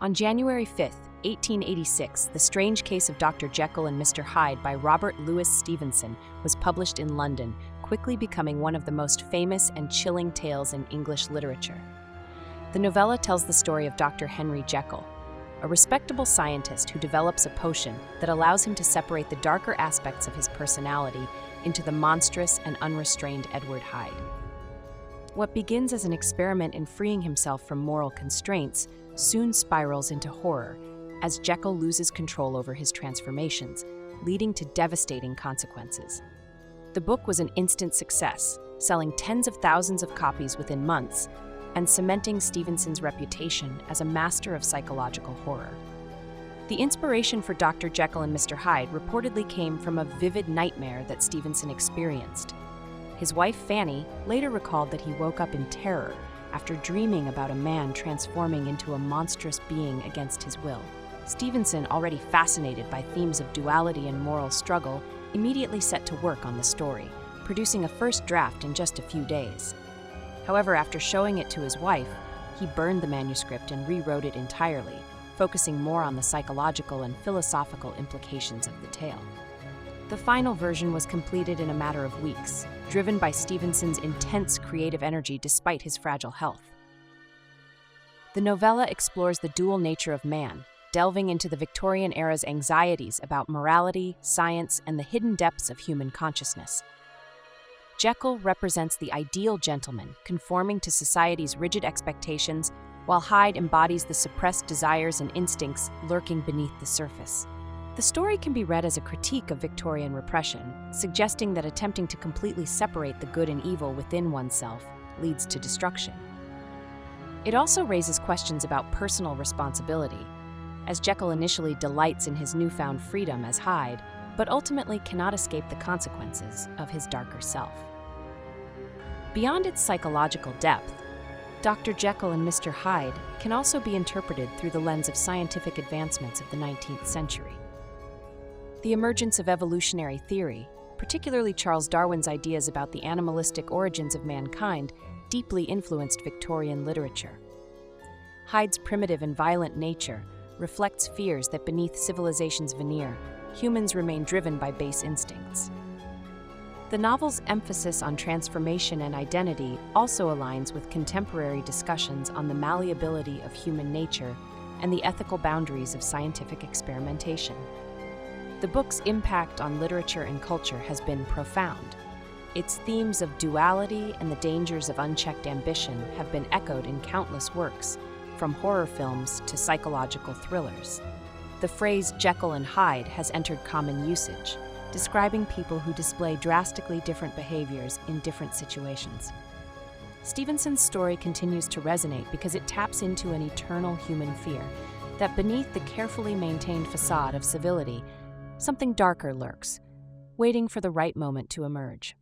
On January 5, 1886, The Strange Case of Dr. Jekyll and Mr. Hyde by Robert Louis Stevenson was published in London, quickly becoming one of the most famous and chilling tales in English literature. The novella tells the story of Dr. Henry Jekyll, a respectable scientist who develops a potion that allows him to separate the darker aspects of his personality into the monstrous and unrestrained Edward Hyde. What begins as an experiment in freeing himself from moral constraints soon spirals into horror as Jekyll loses control over his transformations, leading to devastating consequences. The book was an instant success, selling tens of thousands of copies within months and cementing Stevenson's reputation as a master of psychological horror. The inspiration for Dr. Jekyll and Mr. Hyde reportedly came from a vivid nightmare that Stevenson experienced. His wife, Fanny, later recalled that he woke up in terror after dreaming about a man transforming into a monstrous being against his will. Stevenson, already fascinated by themes of duality and moral struggle, immediately set to work on the story, producing a first draft in just a few days. However, after showing it to his wife, he burned the manuscript and rewrote it entirely, focusing more on the psychological and philosophical implications of the tale. The final version was completed in a matter of weeks, driven by Stevenson's intense creative energy despite his fragile health. The novella explores the dual nature of man, delving into the Victorian era's anxieties about morality, science, and the hidden depths of human consciousness. Jekyll represents the ideal gentleman, conforming to society's rigid expectations, while Hyde embodies the suppressed desires and instincts lurking beneath the surface. The story can be read as a critique of Victorian repression, suggesting that attempting to completely separate the good and evil within oneself leads to destruction. It also raises questions about personal responsibility, as Jekyll initially delights in his newfound freedom as Hyde, but ultimately cannot escape the consequences of his darker self. Beyond its psychological depth, Dr. Jekyll and Mr. Hyde can also be interpreted through the lens of scientific advancements of the 19th century. The emergence of evolutionary theory, particularly Charles Darwin's ideas about the animalistic origins of mankind, deeply influenced Victorian literature. Hyde's primitive and violent nature reflects fears that beneath civilization's veneer, humans remain driven by base instincts. The novel's emphasis on transformation and identity also aligns with contemporary discussions on the malleability of human nature and the ethical boundaries of scientific experimentation. The book's impact on literature and culture has been profound. Its themes of duality and the dangers of unchecked ambition have been echoed in countless works, from horror films to psychological thrillers. The phrase Jekyll and Hyde has entered common usage, describing people who display drastically different behaviors in different situations. Stevenson's story continues to resonate because it taps into an eternal human fear that beneath the carefully maintained facade of civility, something darker lurks, waiting for the right moment to emerge.